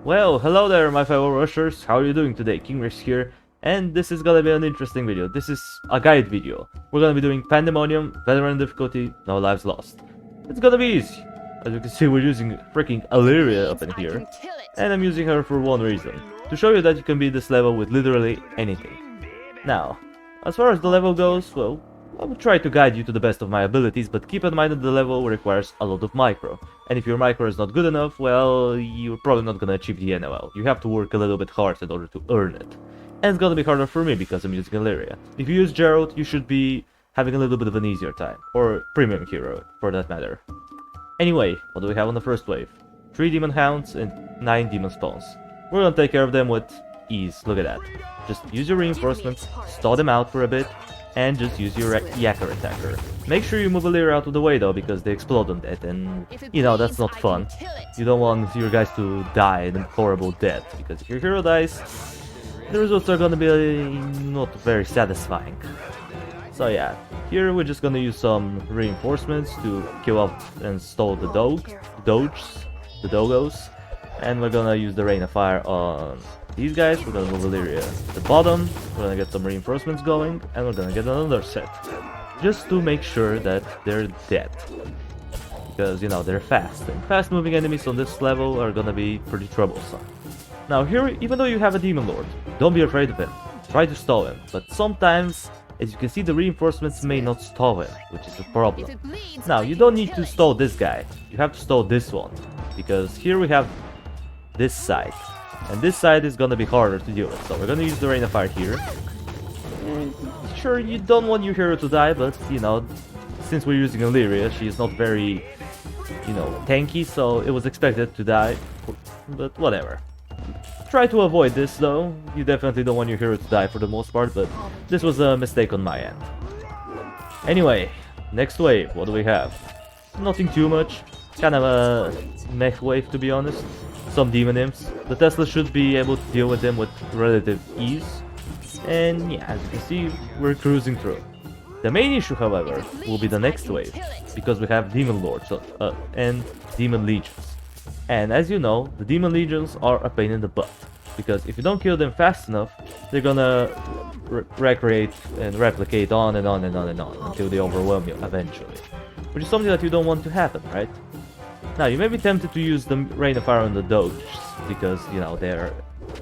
Well, hello there my fellow rushers, how are you doing today? KingRex here, and this is gonna be an interesting video. This is a guide video. We're gonna be doing Pandemonium, veteran difficulty, no lives lost. It's gonna be easy. As you can see, we're using freaking Alleria up in here, and I'm using her for one reason, to show you that you can beat this level with literally anything. Now, as far as the level goes, well, I will try to guide you to the best of my abilities, but keep in mind that the level requires a lot of micro. And if your micro is not good enough, well, you're probably not gonna achieve the NLL. You have to work a little bit hard in order to earn it. And it's gonna be harder for me because I'm using Alleria. If you use Gerald, you should be having a little bit of an easier time. Or Premium Hero, for that matter. Anyway, what do we have on the first wave? 3 Demon Hounds and 9 Demon Spawns. We're gonna take care of them with ease, look at that. Just use your reinforcements, stall them out for a bit, and just use your Yakker attacker. Make sure you move Alleria out of the way though, because they explode on that, and you know, that's not fun. You don't want your guys to die in a horrible death, because if your hero dies, the results are gonna be not very satisfying. So yeah, here we're just gonna use some reinforcements to kill off and stall the doggos, and we're gonna use the Rain of Fire on these guys. We're gonna move Alleria to the bottom, we're gonna get some reinforcements going, and we're gonna get another set. Just to make sure that they're dead. Because, you know, they're fast, and fast moving enemies on this level are gonna be pretty troublesome. Now here, even though you have a Demon Lord, don't be afraid of him. Try to stall him, but sometimes, as you can see, the reinforcements may not stall him, which is a problem. Now, you don't need to stall this guy, you have to stall this one. Because here we have this side. And this side is gonna be harder to deal with, so we're gonna use the Rain of Fire here. And sure, you don't want your hero to die, but, you know, since we're using Alleria, she is not very, you know, tanky, so it was expected to die, but whatever. Try to avoid this, though. You definitely don't want your hero to die for the most part, but this was a mistake on my end. Anyway, next wave, what do we have? Nothing too much, kind of a mech wave to be honest. Some demon imps. The Tesla should be able to deal with them with relative ease. And yeah, as you can see, we're cruising through. The main issue, however, will be the next wave, because we have Demon Lords and Demon Legions. And as you know, the Demon Legions are a pain in the butt, because if you don't kill them fast enough, they're gonna recreate and replicate on and on and on and on until they overwhelm you eventually. Which is something that you don't want to happen, right? Now, you may be tempted to use the Rain of Fire on the doges, because, you know, they're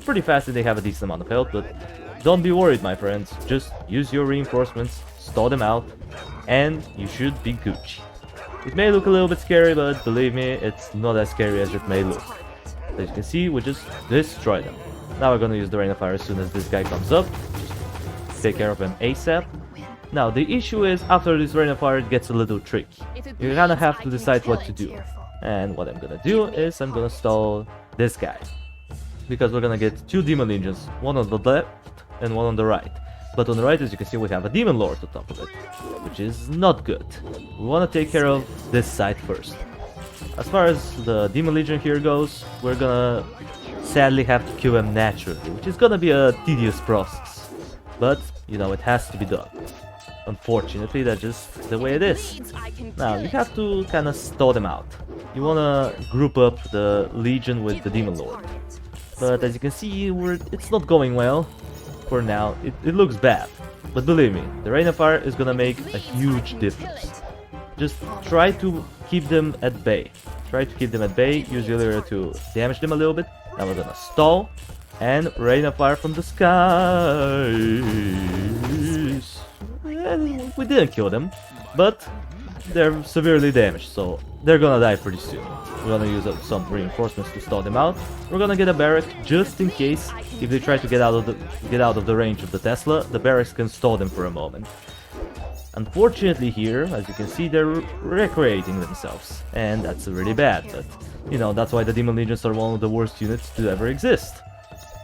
pretty fast and they have a decent amount of health, but don't be worried, my friends. Just use your reinforcements, stall them out, and you should be Gucci. It may look a little bit scary, but believe me, it's not as scary as it may look. As you can see, we just destroy them. Now we're gonna use the Rain of Fire as soon as this guy comes up. Just take care of him ASAP. Now, the issue is, after this Rain of Fire, it gets a little tricky. You kinda have to decide what to do. And what I'm gonna do is I'm gonna stall this guy. Because we're gonna get 2 Demon Legions, one on the left and one on the right. But on the right, as you can see, we have a Demon Lord on top of it, which is not good. We wanna take care of this side first. As far as the Demon Legion here goes, we're gonna sadly have to kill him naturally, which is gonna be a tedious process. But, you know, it has to be done. Unfortunately, that's just the way it is. Now, you have to kind of stall them out. You wanna group up the Legion with the Demon Lord. But as you can see, it's not going well. For now, it looks bad. But believe me, the Rain of Fire is gonna make a huge difference. Just try to keep them at bay. Try to keep them at bay, use Alleria to damage them a little bit. Now we're gonna stall, and Rain of Fire from the skies. We didn't kill them, but they're severely damaged, so they're gonna die pretty soon. We're gonna use some reinforcements to stall them out. We're gonna get a barrack just in case if they try to get out of the range of the Tesla, the barracks can stall them for a moment. Unfortunately here, as you can see, they're recreating themselves, and that's really bad, but you know, that's why the Demon Legions are one of the worst units to ever exist.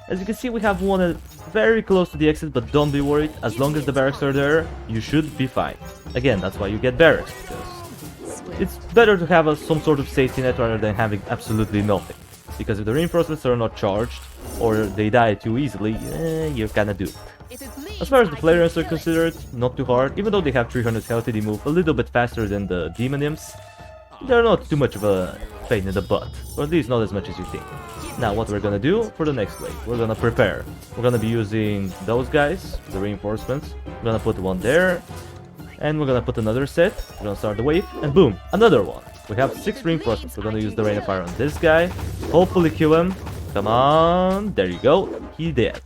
As you can see, we have one very close to the exit, but don't be worried, as long as the barracks are there, you should be fine. Again, that's why you get barracks, because it's better to have some sort of safety net rather than having absolutely nothing. Because if the reinforcements are not charged, or they die too easily, you're kinda doomed. As far as the Flareons are considered, not too hard. Even though they have 300 health, they move a little bit faster than the Demon Imps. they're not too much of a pain in the butt, or at least not as much as you think. Now what we're gonna do for the next wave, we're gonna prepare. We're gonna be using those guys, the reinforcements. We're gonna put one there, and we're gonna put another set. We're gonna start the wave, and boom, another one. We have 6 reinforcements. We're gonna use the Rain of Fire on this guy, hopefully kill him. Come on, there you go, he dead.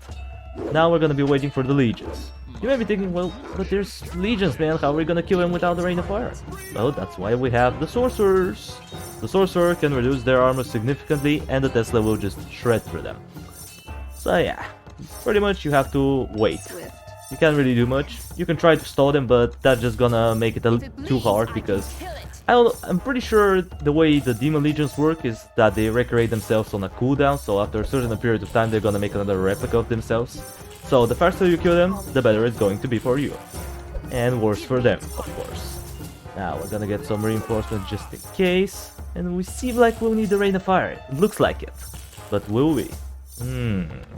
Now we're gonna be waiting for the legions. You may be thinking, well, but there's legions, man, how are we gonna kill him without the Rain of Fire? Well, that's why we have the sorcerers. The sorcerer can reduce their armor significantly, and the Tesla will just shred through them. So yeah, pretty much you have to wait. You can't really do much. You can try to stall them, but that's just gonna make it too hard, because I'm pretty sure the way the Demon Legions work is that they recreate themselves on a cooldown, so after a certain period of time they're gonna make another replica of themselves. So the faster you kill them, the better it's going to be for you. And worse for them, of course. Now we're gonna get some reinforcements just in case. And we seem like we'll need the Rain of Fire. It looks like it. But will we?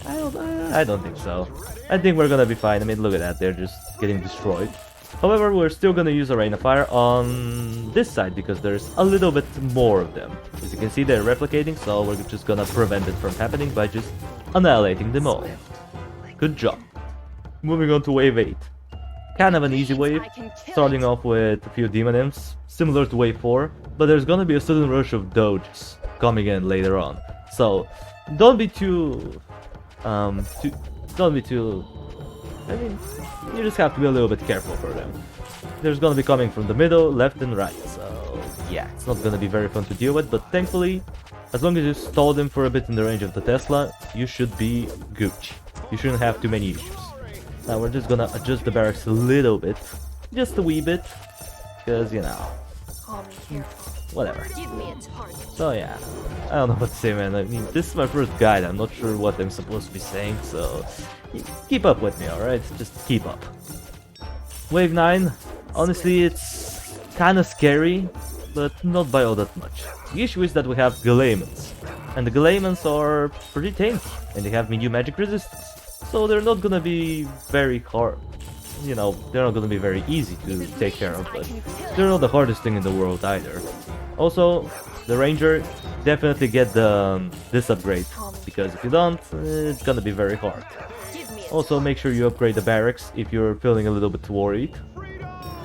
I don't think so. I think we're gonna be fine. I mean, look at that, they're just getting destroyed. However, we're still gonna use a Rain of Fire on this side, because there's a little bit more of them. As you can see, they're replicating, so we're just gonna prevent it from happening by just annihilating them all. Good job. Moving on to wave 8. Kind of an easy wave, starting off with a few demon imps, similar to wave 4, but there's gonna be a sudden rush of doges coming in later on. So don't be too I mean, you just have to be a little bit careful for them. There's gonna be coming from the middle, left and right, so yeah, it's not gonna be very fun to deal with, but thankfully, as long as you stall them for a bit in the range of the Tesla, you should be Gucci. You shouldn't have too many issues. Now we're just gonna adjust the barracks a little bit, just a wee bit, because, you know, whatever. So yeah, I don't know what to say, man. I mean, this is my first guide, I'm not sure what I'm supposed to be saying, so keep up with me, alright? Just keep up. Wave 9, honestly, it's kinda scary, but not by all that much. The issue is that we have Galemons, and the Galemons are pretty tanky, and they have medium magic resistance. So they're not gonna be very hard, you know, they're not gonna be very easy to take care of, but they're not the hardest thing in the world either. Also, the Ranger, definitely get this upgrade, because if you don't, it's gonna be very hard. Also, make sure you upgrade the barracks if you're feeling a little bit worried.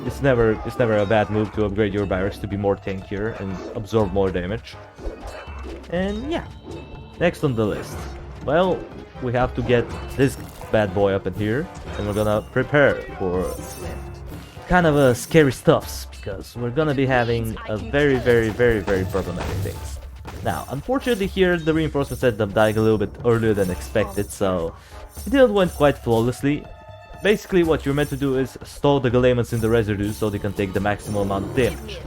It's never a bad move to upgrade your barracks to be more tankier and absorb more damage. And yeah, next on the list. Well, we have to get this bad boy up in here, and we're gonna prepare for kind of a scary stuffs, because we're gonna be having a very problematic things. Now, unfortunately here, the reinforcements ended up dying a little bit earlier than expected, so it didn't went quite flawlessly. Basically, what you're meant to do is stall the Galemons in the residue so they can take the maximum amount of damage.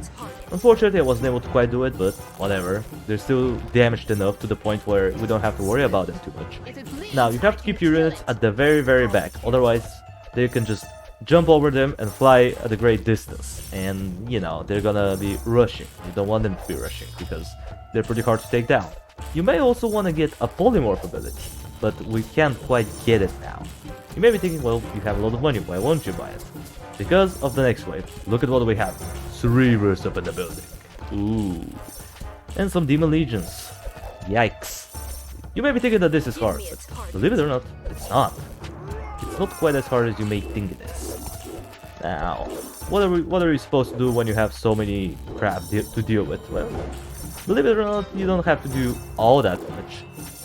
Unfortunately, I wasn't able to quite do it, but whatever. They're still damaged enough to the point where we don't have to worry about them too much. Now, you have to keep your units at the very back, otherwise they can just jump over them and fly at a great distance. And, you know, they're gonna be rushing. You don't want them to be rushing, because they're pretty hard to take down. You may also want to get a polymorph ability, but we can't quite get it now. You may be thinking, well, you have a lot of money, why won't you buy it? Because of the next wave. Look at what we have. Cerberus up in the building. Ooh. And some Demon Legions. Yikes. You may be thinking that this is hard, but believe it or not, it's not. It's not quite as hard as you may think it is. Now, what are we supposed to do when you have so many crap to deal with? Well, believe it or not, you don't have to do all that much.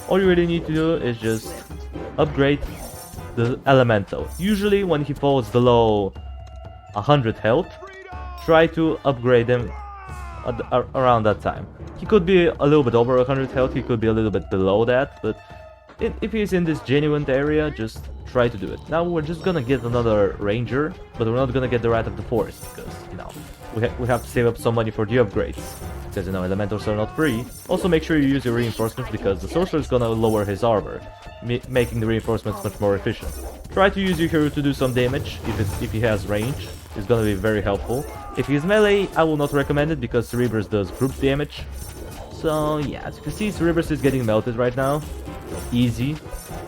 All you really need to do is just upgrade the Elemental. Usually when he falls below 100 health, try to upgrade him around that time. He could be a little bit over 100 health, he could be a little bit below that, but if he's in this genuine area, just try to do it. Now we're just gonna get another Ranger, but we're not gonna get the Rat of the Forest, because, you know, we have to save up some money for the upgrades, because, you know, elementals are not free. Also, make sure you use your reinforcements, because the sorcerer is gonna lower his armor, making the reinforcements much more efficient. Try to use your hero to do some damage if he has range. It's gonna be very helpful. If he's melee, I will not recommend it, because Cerberus does group damage. So yeah, as you can see, Cerberus is getting melted right now. Easy.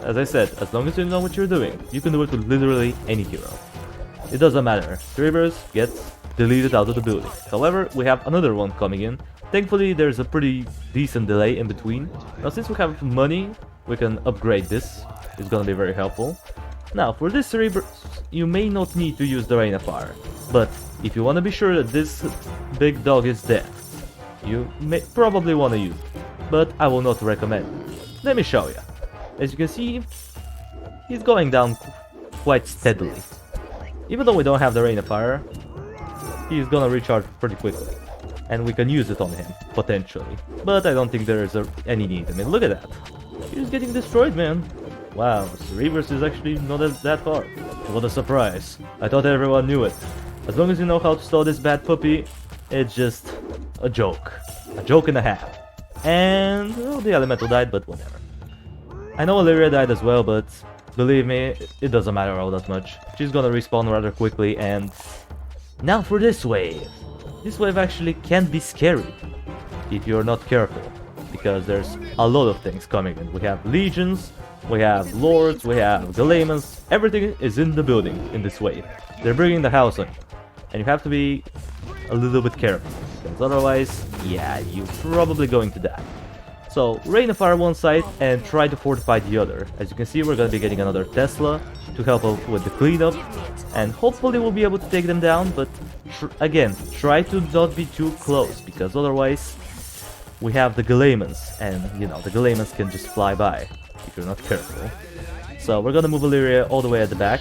As I said, as long as you know what you're doing, you can do it with literally any hero. It doesn't matter. Cerberus gets deleted out of the building. However, we have another one coming in. Thankfully, there's a pretty decent delay in between. Now, since we have money, we can upgrade this. It's gonna be very helpful. Now, for this Cerberus, you may not need to use the Rain of Fire, but if you want to be sure that this big dog is dead, you may probably want to use it, but I will not recommend it. Let me show you. As you can see, he's going down quite steadily. Even though we don't have the Rain of Fire, he's gonna recharge pretty quickly. And we can use it on him, potentially. But I don't think there is any need. I mean, look at that. He's getting destroyed, man. Wow, Cerberus is actually not that hard. What a surprise. I thought everyone knew it. As long as you know how to stall this bad puppy, it's just a joke. A joke and a half. And, well, the elemental died, but whatever. I know Alleria died as well, but believe me, it doesn't matter all that much. She's gonna respawn rather quickly, and... Now for this wave. This wave actually can be scary if you're not careful, because there's a lot of things coming in. We have legions, we have lords, we have Galemons. Everything is in the building in this wave. They're bringing the house on, and you have to be a little bit careful, because otherwise, yeah, you're probably going to die. So, Rain of Fire one side and try to fortify the other. As you can see, we're going to be getting another Tesla to help out with the cleanup, and hopefully we'll be able to take them down, but again, try to not be too close, because otherwise we have the Galemons, and you know, the Galemons can just fly by if you're not careful. So we're gonna move Alleria all the way at the back,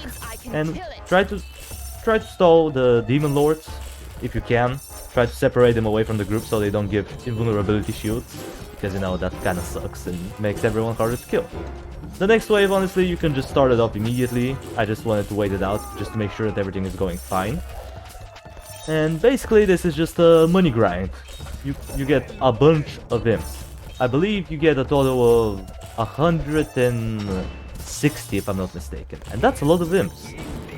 and try to stall the Demon Lords if you can. Try to separate them away from the group so they don't give invulnerability shields, because you know, that kinda sucks and makes everyone harder to kill. The next wave, honestly, you can just start it up immediately. I just wanted to wait it out, just to make sure that everything is going fine. And basically, this is just a money grind. You get a bunch of imps. I believe you get a total of 160, if I'm not mistaken. And that's a lot of imps.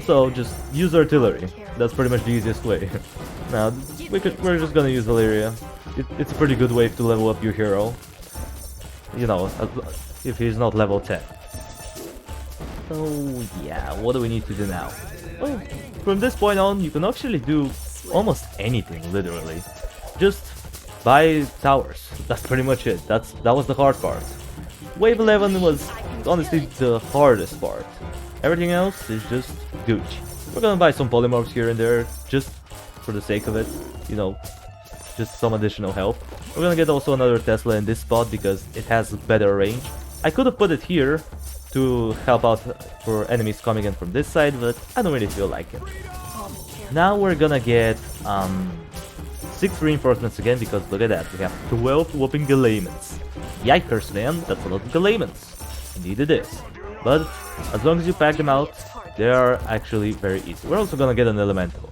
So just use artillery. That's pretty much the easiest way. Now, we're just gonna use Alleria. It's a pretty good way to level up your hero. You know, if he's not level 10. So yeah, what do we need to do now? Well, from this point on, you can actually do almost anything, literally. Just buy towers. That's pretty much it. That was the hard part. Wave 11 was honestly the hardest part. Everything else is just Gucci. We're gonna buy some polymorphs here and there, just for the sake of it. You know, just some additional help. We're gonna get also another Tesla in this spot because it has better range. I could have put it here to help out for enemies coming in from this side, but I don't really feel like it. Now we're gonna get 6 reinforcements again, because look at that, we have 12 whooping Galemons. Yikers, man, that's a lot of Galemons. Indeed it is. But as long as you pack them out, they are actually very easy. We're also gonna get an elemental.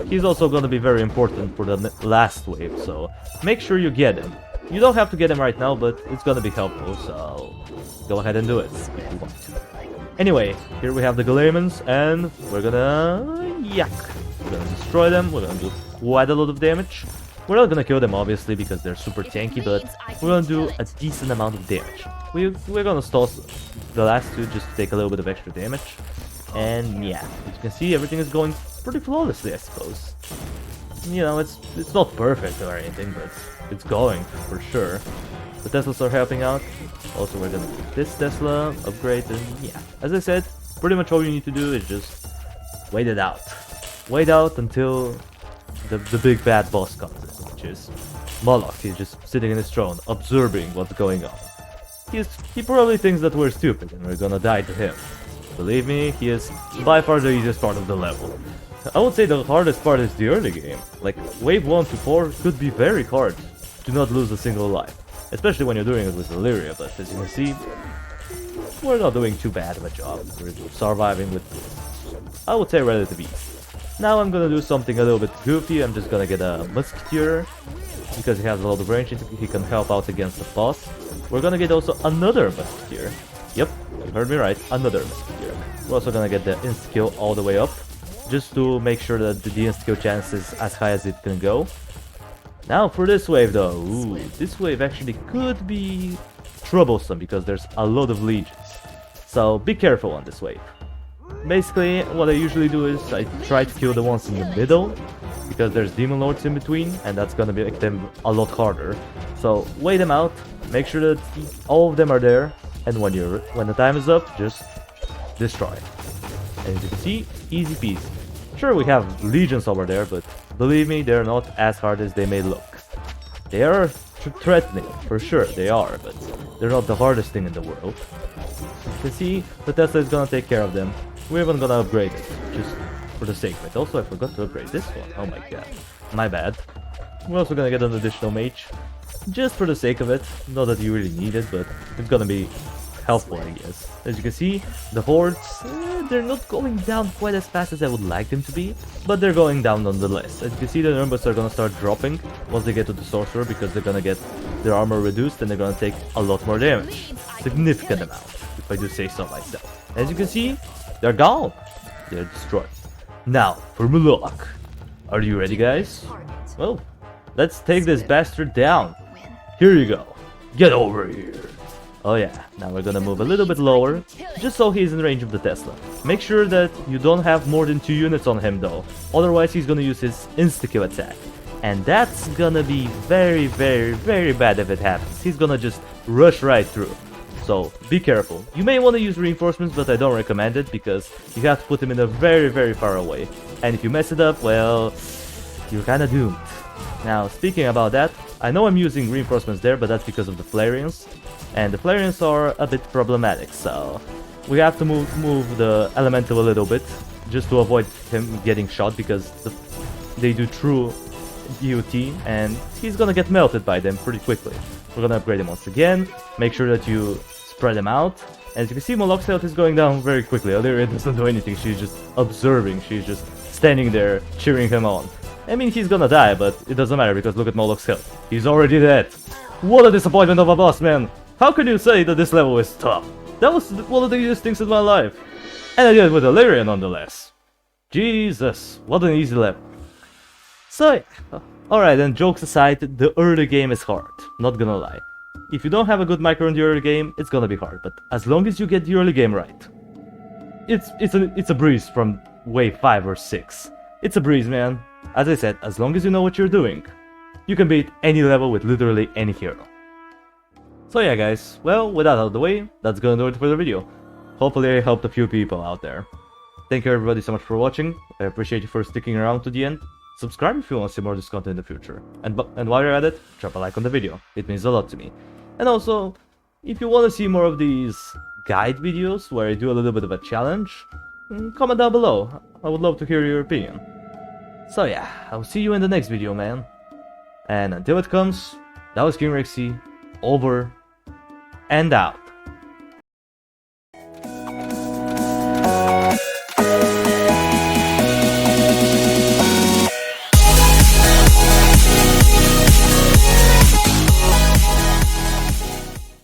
He's also gonna be very important for the last wave, so make sure you get him. You don't have to get him right now, but it's gonna be helpful, so go ahead and do it if you want to. Anyway, here we have the Galemons, and we're gonna... Yuck. We're gonna destroy them, we're gonna do quite a lot of damage. We're not gonna kill them, obviously, because they're super tanky, but we're gonna do a decent amount of damage. We're gonna stall the last two just to take a little bit of extra damage. And yeah, as you can see, everything is going pretty flawlessly, I suppose. You know, it's not perfect or anything, but it's going, for sure. The Teslas are helping out. Also, we're gonna keep this Tesla, upgrade, and yeah. As I said, pretty much all you need to do is just wait it out. Wait out until the big bad boss comes in, which is Moloch. He's just sitting in his throne, observing what's going on. He probably thinks that we're stupid and we're gonna die to him. Believe me, he is by far the easiest part of the level. I would say the hardest part is the early game. Like, wave 1 to 4 could be very hard to not lose a single life. Especially when you're doing it with Alleria, but as you can see, we're not doing too bad of a job. We're surviving with, I would say, relative ease. Now I'm gonna do something a little bit goofy. I'm just gonna get a Musketeer, because he has a lot of range, he can help out against the boss. We're gonna get also another Musketeer. Yep, you heard me right, another Musketeer. We're also gonna get the insta-kill all the way up, just to make sure that the insta-kill chance is as high as it can go. Now for this wave though, ooh, this wave actually could be troublesome because there's a lot of legions. So be careful on this wave. Basically, what I usually do is I try to kill the ones in the middle, because there's demon lords in between, and that's gonna make them a lot harder. So wait them out, make sure that all of them are there, and when the time is up, just destroy. And as you can see, easy peasy. Sure, we have legions over there, but believe me, they're not as hard as they may look. They are threatening, for sure, they are, but they're not the hardest thing in the world. You can see, the Tesla is gonna take care of them. We're even gonna upgrade it, just for the sake of it. Also, I forgot to upgrade this one. Oh my god. My bad. We're also gonna get an additional mage, just for the sake of it. Not that you really need it, but it's gonna be helpful, I guess. As you can see, the hordes, they're not going down quite as fast as I would like them to be, but they're going down nonetheless. As you can see, the numbers are gonna start dropping once they get to the sorcerer, because they're gonna get their armor reduced and they're gonna take a lot more damage. Significant amount, if I do say so myself. As you can see, they're gone. They're destroyed. Now, for Moloch. Are you ready, guys? Well, let's take this bastard down. Here you go. Get over here. Oh yeah, now we're gonna move a little bit lower, just so he's in range of the Tesla. Make sure that you don't have more than 2 units on him though, otherwise he's gonna use his insta-kill attack. And that's gonna be very, very, very bad if it happens. He's gonna just rush right through. So, be careful. You may want to use reinforcements, but I don't recommend it, because you have to put him in a very, very far away. And if you mess it up, well, you're kinda doomed. Now, speaking about that, I know I'm using reinforcements there, but that's because of the Flareons. And the Flareons are a bit problematic, so we have to move the Elemental a little bit, just to avoid him getting shot, because they do true DOT, and he's gonna get melted by them pretty quickly. We're gonna upgrade him once again, make sure that you spread them out. As you can see, Moloch's health is going down very quickly. Alleria doesn't do anything, she's just observing, she's just standing there, cheering him on. I mean, he's gonna die, but it doesn't matter, because look at Moloch's health. He's already dead. What a disappointment of a boss, man! How can you say that this level is tough? That was one of the easiest things in my life. And I did it with Alleria nonetheless. Jesus, what an easy level. So yeah, alright, and jokes aside, the early game is hard, not gonna lie. If you don't have a good micro in the early game, it's gonna be hard, but as long as you get the early game right, it's a breeze from wave 5 or 6. It's a breeze, man. As I said, as long as you know what you're doing, you can beat any level with literally any hero. So yeah guys, well, with that out of the way, that's gonna do it for the video. Hopefully I helped a few people out there. Thank you everybody so much for watching, I appreciate you for sticking around to the end. Subscribe if you want to see more of this content in the future. And while you're at it, drop a like on the video, it means a lot to me. And also, if you want to see more of these guide videos where I do a little bit of a challenge, comment down below, I would love to hear your opinion. So yeah, I'll see you in the next video, man. And until it comes, that was King Rexy, over and out.